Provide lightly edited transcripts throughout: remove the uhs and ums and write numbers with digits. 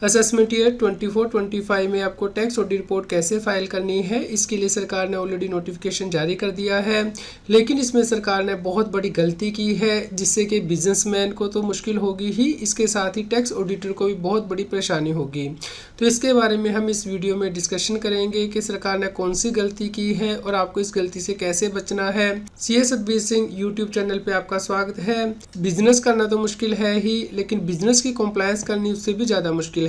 Assessment year 24-25 में आपको tax audit report कैसे फाइल करनी है, इसके लिए सरकार ने ऑलरेडी नोटिफिकेशन जारी कर दिया है। लेकिन इसमें सरकार ने बहुत बड़ी गलती की है, जिससे कि बिजनेसमैन को तो मुश्किल होगी ही, इसके साथ ही टैक्स ऑडिटर को भी बहुत बड़ी परेशानी होगी। तो इसके बारे में हम इस वीडियो में डिस्कशन करेंगे कि सरकार ने कौन सी गलती की है और आपको इस गलती से कैसे बचना है। CA Satbir Singh YouTube channel पे आपका स्वागत है। बिजनेस करना तो मुश्किल है ही, लेकिन बिजनेस की कॉम्प्लायंस करनी उससे भी ज़्यादा मुश्किल है।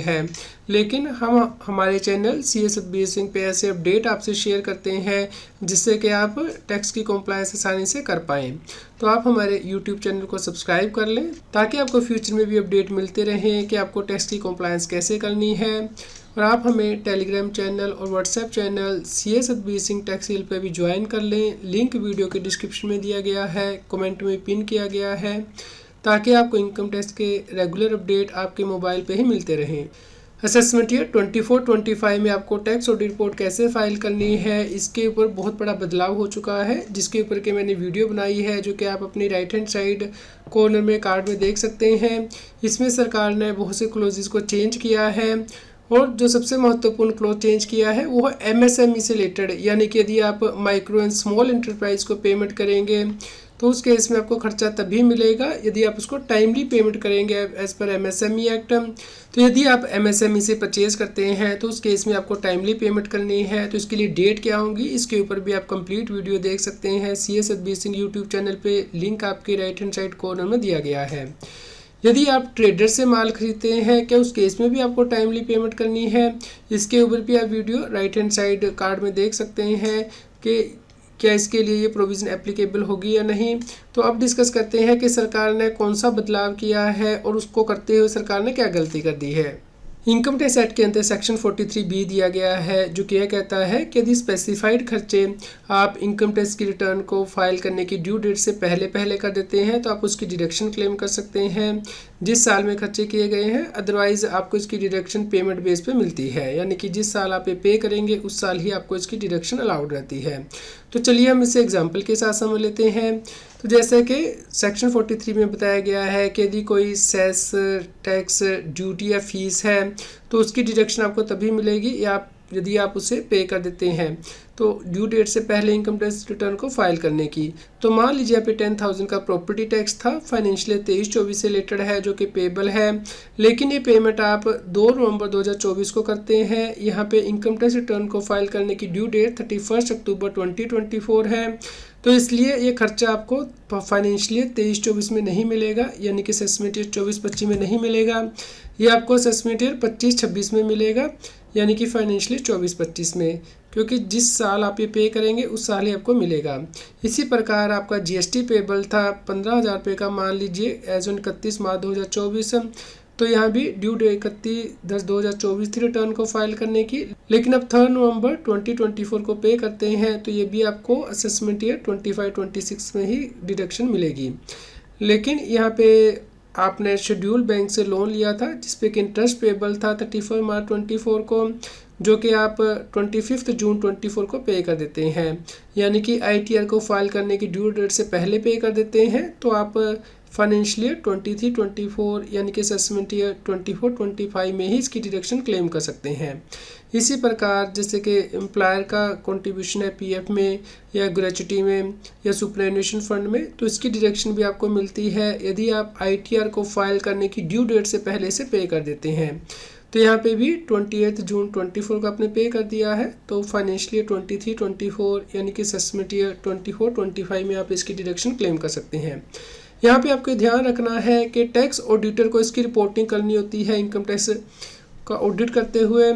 लेकिन हम हमारे चैनल सीए सतबीर सिंह पे ऐसे अपडेट आपसे शेयर करते हैं जिससे कि आप टैक्स की कॉम्प्लायंस आसानी से कर पाएँ। तो आप हमारे यूट्यूब चैनल को सब्सक्राइब कर लें ताकि आपको फ्यूचर में भी अपडेट मिलते रहें कि आपको टैक्स की कॉम्प्लायंस कैसे करनी है। और आप हमें टेलीग्राम चैनल और WhatsApp channel CA Satbir Singh tax hill पे भी ज्वाइन कर लें। लिंक वीडियो के डिस्क्रिप्शन में दिया गया है, कमेंट में पिन किया गया है, ताकि आपको इनकम टैक्स के रेगुलर अपडेट आपके मोबाइल पे ही मिलते रहें। असेसमेंट ईयर 24-25 में आपको टैक्स ऑडिट रिपोर्ट कैसे फाइल करनी है, इसके ऊपर बहुत बड़ा बदलाव हो चुका है, जिसके ऊपर के मैंने वीडियो बनाई है, जो कि आप अपनी राइट हैंड साइड कॉर्नर में कार्ड में देख सकते हैं। इसमें सरकार ने बहुत से क्लोजेस को चेंज किया है और जो सबसे महत्वपूर्ण क्लॉज चेंज किया है वो है एमएसएमई से रिलेटेड, यानी कि यदि आप माइक्रो एंड स्मॉल इंटरप्राइज को पेमेंट करेंगे तो उस केस में आपको खर्चा तभी मिलेगा यदि आप उसको टाइमली पेमेंट करेंगे एज पर एमएसएमई एक्ट। तो यदि आप एमएसएमई से परचेज करते हैं तो उस केस में आपको टाइमली पेमेंट करनी है। तो इसके लिए डेट क्या होगी, इसके ऊपर भी आप कंप्लीट वीडियो देख सकते हैं CA Satbir Singh YouTube channel पे। लिंक आपके राइट हैंड साइड कॉर्नर में दिया गया है। यदि आप ट्रेडर से माल खरीदते हैं क्या उस केस में भी आपको टाइमली पेमेंट करनी है, इसके ऊपर भी आप video right hand side card में देख सकते हैं कि क्या इसके लिए ये प्रोविज़न एप्लीकेबल होगी या नहीं। तो अब डिस्कस करते हैं कि सरकार ने कौन सा बदलाव किया है और उसको करते हुए सरकार ने क्या गलती कर दी है। इनकम टैक्स एक्ट के अंदर सेक्शन 43B दिया गया है, जो कि यह कहता है कि यदि स्पेसिफाइड खर्चे आप इनकम टैक्स की रिटर्न को फाइल करने की ड्यू डेट से पहले कर देते हैं तो आप उसकी डिडक्शन क्लेम कर सकते हैं जिस साल में खर्चे किए गए हैं। अदरवाइज आपको इसकी डिडक्शन पेमेंट बेस पे मिलती है, यानी कि जिस साल आप ये पे करेंगे उस साल ही आपको इसकी डिडक्शन अलाउड रहती है। तो चलिए हम इसे एग्जाम्पल के साथ समझ लेते हैं। तो जैसे कि सेक्शन 43 में बताया गया है कि यदि कोई सेस, टैक्स, ड्यूटी या फीस है तो उसकी डिडक्शन आपको तभी मिलेगी या यदि आप उसे पे कर देते हैं तो ड्यू डेट से पहले इनकम टैक्स रिटर्न को फाइल करने की। तो मान लीजिए यहाँ पे 10,000 का प्रॉपर्टी टैक्स था, फाइनेंशियल 23-24 से रिलेटेड है, जो कि पेबल है, लेकिन ये पेमेंट आप 2 नवंबर 2024 को करते हैं। यहाँ पे इनकम टैक्स रिटर्न को फाइल करने की ड्यू डेट 31 अक्टूबर 2024 है। तो इसलिए ये खर्चा आपको फाइनेंशियल 23-24 में नहीं मिलेगा, यानी कि असेसमेंट ईयर 24-25 में नहीं मिलेगा। ये आपको असेसमेंट ईयर 25-26 में मिलेगा, यानी कि फाइनेंशियली 24-25 में, क्योंकि जिस साल आप ये पे करेंगे उस साल ही आपको मिलेगा। इसी प्रकार आपका जीएसटी पेबल था 15,000 रुपये का, मान लीजिए एज ऑन 31 मार्च 2024, तो यहाँ भी ड्यू डेट 31/10/2024 थी रिटर्न को फाइल करने की, लेकिन अब 3 नवंबर 2024 को पे करते हैं तो ये भी आपको असेसमेंट ईयर 25-26 में ही डिडक्शन मिलेगी। लेकिन यहाँ पे आपने शेड्यूल बैंक से लोन लिया था जिसपे कि इंटरेस्ट पेबल था 31 मार्च 24 को, जो कि आप 25 जून 24 को पे कर देते हैं, यानी कि आईटीआर को फाइल करने की ड्यू डेट से पहले पे कर देते हैं तो आप फाइनेंशियल ईयर 23-24 यानी कि असेसमेंट ईयर 24-25 में ही इसकी डिडक्शन क्लेम कर सकते हैं। इसी प्रकार जैसे कि एम्प्लॉयर का कंट्रीब्यूशन है पीएफ में या ग्रेच्युटी में या सुपरएनुएशन फंड में, तो इसकी डिडक्शन भी आपको मिलती है यदि आप आईटीआर को फाइल करने की ड्यू डेट से पहले से पे कर देते हैं। तो यहाँ पे भी 28 जून 24 को आपने पे कर दिया है तो फाइनेंशियल ईयर 23-24 यानी कि असेसमेंट ईयर 24-25 में आप इसकी डिडक्शन क्लेम कर सकते हैं। यहाँ पे आपको ध्यान रखना है कि टैक्स ऑडिटर को इसकी रिपोर्टिंग करनी होती है इनकम टैक्स का ऑडिट करते हुए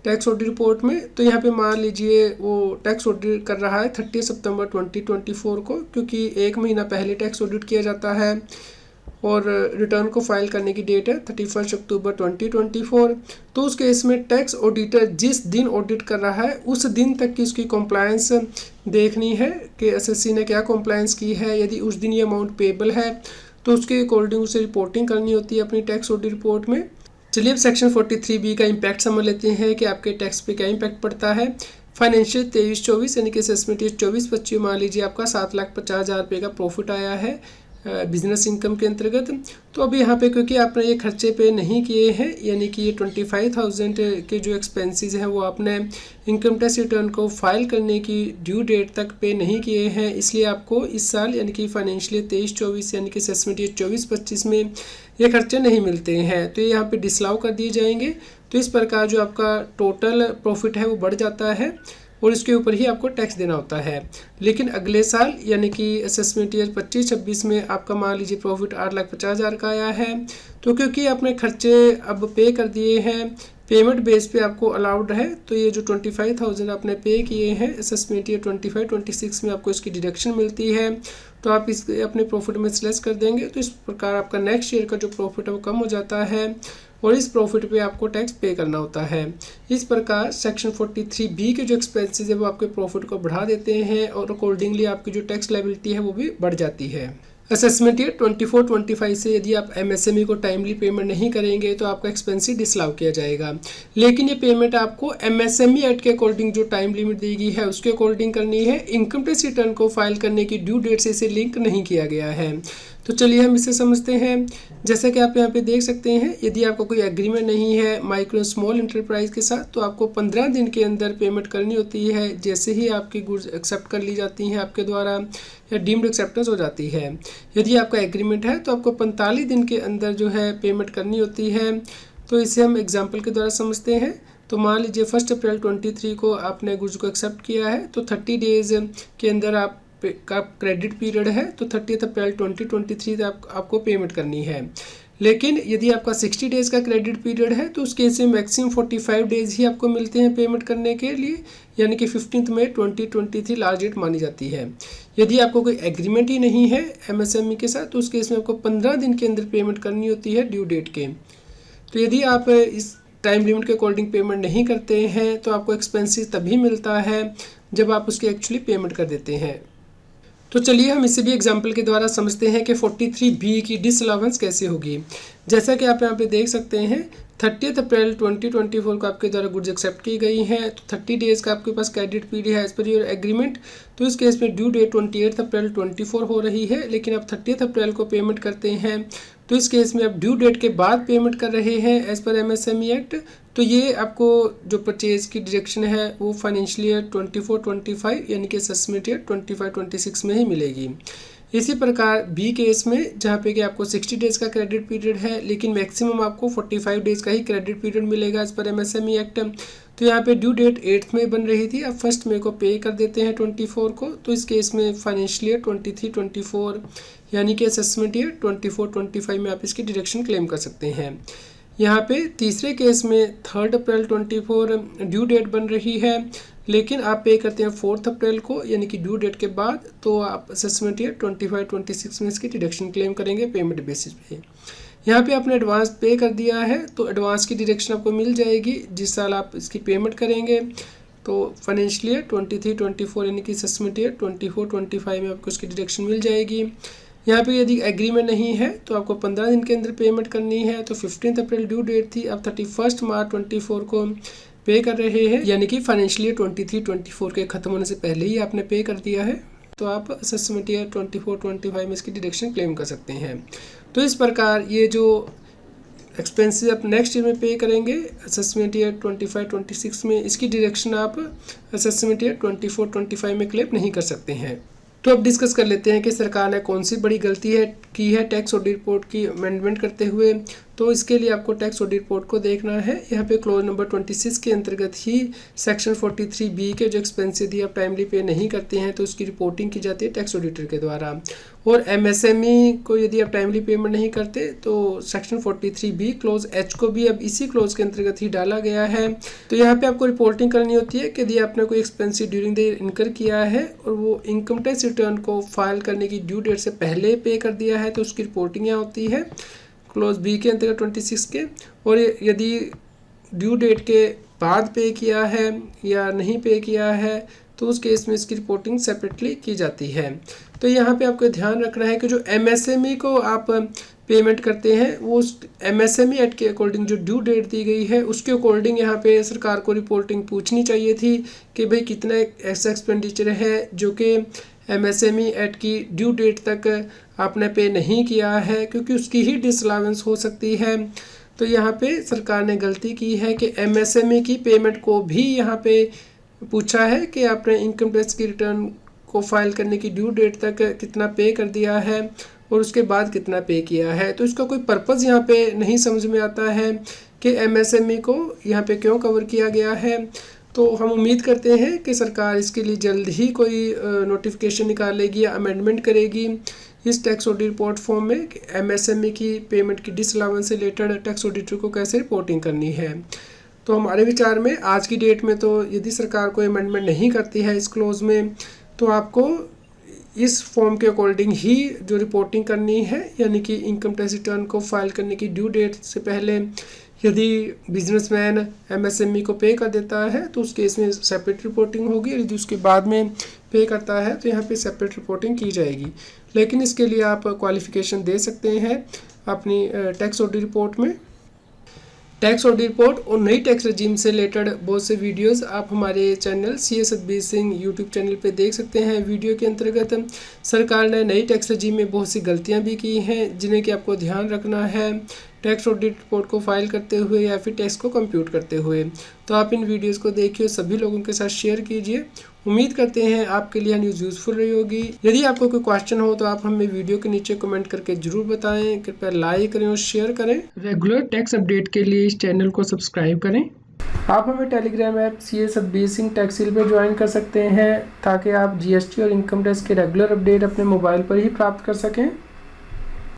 टैक्स ऑडिट रिपोर्ट में। तो यहाँ पे मान लीजिए वो टैक्स ऑडिट कर रहा है 30 सितंबर 2024 को, क्योंकि 1 महीना पहले टैक्स ऑडिट किया जाता है और रिटर्न को फाइल करने की डेट है 31 अक्टूबर 2024। तो उस केस में टैक्स ऑडिटर जिस दिन ऑडिट कर रहा है उस दिन तक की उसकी कॉम्प्लायंस देखनी है कि एसएससी ने क्या कॉम्प्लायंस की है। यदि उस दिन ये अमाउंट पेबल है तो उसके अकॉर्डिंग उसे रिपोर्टिंग करनी होती है अपनी टैक्स ऑडिट रिपोर्ट में। चलिए अब सेक्शन 43B का इम्पैक्ट समझ लेते हैं कि आपके टैक्स पे क्या इम्पैक्ट पड़ता है। फाइनेंशियल 23-24 यानी कि असेसमेंट ईयर 24-25 मान लीजिए आपका 7,50,000 रुपये का प्रॉफिट आया है बिजनेस इनकम के अंतर्गत। तो अभी यहाँ पे क्योंकि आपने ये खर्चे पे नहीं किए हैं, यानी कि ये 25,000 के जो एक्सपेंसेस हैं वो आपने इनकम टैक्स रिटर्न को फाइल करने की ड्यू डेट तक पे नहीं किए हैं, इसलिए आपको इस साल यानी कि फाइनेंशियल 23-24 यानी कि असेसमेंट ईयर 24-25 में ये खर्चे नहीं मिलते हैं, तो ये यहाँ पे डिसअलाउ कर दिए जाएंगे। तो इस प्रकार जो आपका टोटल प्रॉफिट है वो बढ़ जाता है और इसके ऊपर ही आपको टैक्स देना होता है। लेकिन अगले साल यानी कि असेसमेंट ईयर 25-26 में आपका मान लीजिए प्रॉफिट 8,50,000 का आया है, तो क्योंकि आपने खर्चे अब पे कर दिए हैं, पेमेंट बेस पे आपको अलाउड है, तो ये जो 25,000 आपने पे किए हैं असेसमेंट ईयर 25-26 में आपको इसकी डिडक्शन मिलती है, तो आप इस अपने प्रॉफिट में स्लेस कर देंगे। तो इस प्रकार आपका नेक्स्ट ईयर का जो प्रॉफिट है वो कम हो जाता है और इस प्रॉफिट पे आपको टैक्स पे करना होता है। इस प्रकार सेक्शन 43B के जो एक्सपेंसेस है वो आपके प्रॉफिट को बढ़ा देते हैं और अकॉर्डिंगली आपकी जो टैक्स लायबिलिटी है वो भी बढ़ जाती है। असेसमेंट ईयर 24-25 से यदि आप MSME को टाइमली पेमेंट नहीं करेंगे तो आपका एक्सपेंसिव डिसअलाउ किया जाएगा, लेकिन ये पेमेंट आपको MSME एक्ट के अकॉर्डिंग जो टाइम लिमिट दी गई है उसके अकॉर्डिंग करनी है। इनकम टैक्स रिटर्न को फाइल करने की ड्यू डेट से इसे लिंक नहीं किया गया है। तो चलिए हम इसे समझते हैं। जैसा कि आप यहाँ पे देख सकते हैं, यदि आपका कोई एग्रीमेंट नहीं है माइक्रो स्मॉल इंटरप्राइज के साथ तो आपको 15 दिन के अंदर पेमेंट करनी होती है। जैसे ही आपकी गुड्स एक्सेप्ट कर ली जाती हैं आपके द्वारा या डीम्ड एक्सेप्टेंस हो जाती है। यदि आपका एग्रीमेंट है तो आपको 45 दिन के अंदर जो है पेमेंट करनी होती है। तो इसे हम एग्जाम्पल के द्वारा समझते हैं। तो मान लीजिए 1 अप्रैल 23 को आपने गुड्स को एक्सेप्ट किया है, तो 30 डेज़ के अंदर का क्रेडिट पीरियड है, तो 30 अप्रैल 2023 आपको पेमेंट करनी है। लेकिन यदि आपका 60 डेज़ का क्रेडिट पीरियड है तो उस केस में मैक्सिमम 45 डेज़ ही आपको मिलते हैं पेमेंट करने के लिए, यानी कि 15 मई 2023 लास्ट डेट मानी जाती है। यदि आपको कोई एग्रीमेंट ही नहीं है MSME के साथ तो उस केस में आपको 15 दिन के अंदर पेमेंट करनी होती है ड्यू डेट के। तो यदि आप इस टाइम लिमिट के अकॉर्डिंग पेमेंट नहीं करते हैं तो आपको एक्सपेंसिव तभी मिलता है जब आप उसकी एक्चुअली पेमेंट कर देते हैं। तो चलिए हम इसे भी एग्जाम्पल के द्वारा समझते हैं कि 43B की डिसअलाउंस कैसे होगी। जैसा कि आप यहाँ पे देख सकते हैं 30 अप्रैल 2024 को आपके द्वारा गुड्स एक्सेप्ट की गई हैं, तो 30 डेज़ का आपके पास क्रेडिट पीरियड है एज पर योर एग्रीमेंट। तो इस केस में ड्यू डेट 28 अप्रैल 24 हो रही है, लेकिन आप 30 अप्रैल को पेमेंट करते हैं तो इस केस में आप ड्यू डेट के बाद पेमेंट कर रहे हैं एज पर MSME एक्ट। तो ये आपको जो परचेज की डिडक्शन है वो फाइनेंशियल ईयर 24-25 यानी कि असेसमेंट ईयर 25-26 में ही मिलेगी। इसी प्रकार B केस में जहाँ पे कि आपको 60 डेज़ का क्रेडिट पीरियड है, लेकिन मैक्सिमम आपको 45 डेज़ का ही क्रेडिट पीरियड मिलेगा एज पर MSME एक्ट। तो यहाँ पे ड्यू डेट 8 मई बन रही थी, अब 1 मई को पे कर देते हैं 24 को। तो इस केस में फाइनेंशियल ईयर 23-24 यानी कि असेसमेंट ईयर 24-25 में आप इसकी डिडक्शन क्लेम कर सकते हैं। यहाँ पे तीसरे केस में 3 अप्रैल 24 ड्यू डेट बन रही है, लेकिन आप पे करते हैं 4 अप्रैल को यानी कि ड्यू डेट के बाद, तो आप असेसमेंट ईयर 25-26 में इसकी डिडक्शन क्लेम करेंगे पेमेंट बेसिस पे। यहाँ पे आपने एडवांस पे कर दिया है तो एडवांस की डिडक्शन आपको मिल जाएगी जिस साल आप इसकी पेमेंट करेंगे। तो फाइनेंशियल ईयर 23-24 यानी कि असेसमेंट ईयर 24-25 में आपको इसकी डिडक्शन मिल जाएगी। यहाँ पे यदि एग्रीमेंट नहीं है तो आपको 15 दिन के अंदर पेमेंट करनी है। तो 15 अप्रैल ड्यू डेट थी, अब 31 मार्च 24 को पे कर रहे हैं, यानी कि फाइनेंशियल ईयर 23-24 के ख़त्म होने से पहले ही आपने पे कर दिया है, तो आप असेसमेंट ईयर 24-25 में इसकी डिडक्शन क्लेम कर सकते हैं। तो इस प्रकार ये जो एक्सपेंसेस आप नेक्स्ट ईयर में पे करेंगे असेसमेंट ईयर 25-26 में, इसकी डिडक्शन आप असेसमेंट ईयर 24-25 में क्लेम नहीं कर सकते हैं। तो अब डिस्कस कर लेते हैं कि सरकार ने कौन सी बड़ी गलती की है टैक्स ऑडिट रिपोर्ट की अमेंडमेंट करते हुए। तो इसके लिए आपको टैक्स ऑडिट रिपोर्ट को देखना है। यहाँ पे क्लॉज नंबर 26 के अंतर्गत ही सेक्शन 43B के जो एक्सपेंस यदि आप टाइमली पे नहीं करते हैं तो उसकी रिपोर्टिंग की जाती है टैक्स ऑडिटर के द्वारा। और MSME को यदि आप टाइमली पेमेंट नहीं करते तो सेक्शन 43B क्लॉज H को भी अब इसी क्लॉज के अंतर्गत ही डाला गया है। तो यहाँ पे आपको रिपोर्टिंग करनी होती है कि यदि आपने कोई एक्सपेंस ड्यूरिंग द ईयर इनकर किया है और वो इनकम टैक्स रिटर्न को फाइल करने की ड्यू डेट से पहले पे कर दिया है तो उसकी रिपोर्टिंग यहाँ होती है क्लोज B के अंतर्गत 26 के। और यदि ड्यू डेट के बाद पे किया है या नहीं पे किया है तो उस केस में इसकी रिपोर्टिंग सेपरेटली की जाती है। तो यहाँ पे आपको ध्यान रखना है कि जो MSME को आप पेमेंट करते हैं वो उस MSME एक्ट के अकॉर्डिंग जो ड्यू डेट दी गई है उसके अकॉर्डिंग यहाँ पे सरकार को रिपोर्टिंग पूछनी चाहिए थी कि भाई कितना ऐसा एक्सपेंडिचर है जो कि MSME एक्ट की ड्यू डेट तक आपने पे नहीं किया है, क्योंकि उसकी ही डिसअलाउंस हो सकती है। तो यहाँ पे सरकार ने गलती की है कि एमएसएमई की पेमेंट को भी यहाँ पे पूछा है कि आपने इनकम टैक्स की रिटर्न को फाइल करने की ड्यू डेट तक कितना पे कर दिया है और उसके बाद कितना पे किया है। तो इसका कोई पर्पज़ यहाँ पे नहीं समझ में आता है कि एमएसएमई को यहाँ पे क्यों कवर किया गया है। तो हम उम्मीद करते हैं कि सरकार इसके लिए जल्द ही कोई नोटिफिकेशन निकालेगी या अमेंडमेंट करेगी इस टैक्स ऑडिट रिपोर्ट फॉर्म में एमएसएमई की पेमेंट की डिसअलाउंस से रिलेटेड टैक्स ऑडिटर को कैसे रिपोर्टिंग करनी है। तो हमारे विचार में आज की डेट में तो यदि सरकार कोई अमेंडमेंट नहीं करती है इस क्लोज में, तो आपको इस फॉर्म के अकॉर्डिंग ही जो रिपोर्टिंग करनी है, यानी कि इनकम टैक्स रिटर्न को फाइल करने की ड्यू डेट से पहले यदि बिजनेसमैन एमएसएमई को पे कर देता है तो उस केस में सेपरेट रिपोर्टिंग होगी, यदि उसके बाद में पे करता है तो यहाँ पे सेपरेट रिपोर्टिंग की जाएगी। लेकिन इसके लिए आप क्वालिफिकेशन दे सकते हैं अपनी टैक्स ऑडिट रिपोर्ट में। टैक्स ऑडिट रिपोर्ट और नई टैक्स रजीम से रिलेटेड बहुत से वीडियोस आप हमारे channel CS Satbir Singh YouTube channel पे देख सकते हैं। वीडियो के अंतर्गत सरकार ने नई टैक्स रजीम में बहुत सी गलतियां भी की हैं जिन्हें कि आपको ध्यान रखना है टैक्स ऑडिट रिपोर्ट को फाइल करते हुए या फिर टैक्स को कंप्यूट करते हुए। तो आप इन वीडियोस को देखिए, सभी लोगों के साथ शेयर कीजिए। उम्मीद करते हैं आपके लिए न्यूज़ यूज़फुल रही होगी। यदि आपको कोई क्वेश्चन हो तो आप हमें वीडियो के नीचे कमेंट करके जरूर बताएं। कृपया लाइक करें और शेयर करें। रेगुलर टैक्स अपडेट के लिए इस चैनल को सब्सक्राइब करें। आप हमें Telegram app CS Satbir Singh tax seal पर ज्वाइन कर सकते हैं ताकि आप GST और इनकम टैक्स के रेगुलर अपडेट अपने मोबाइल पर ही प्राप्त कर सकें।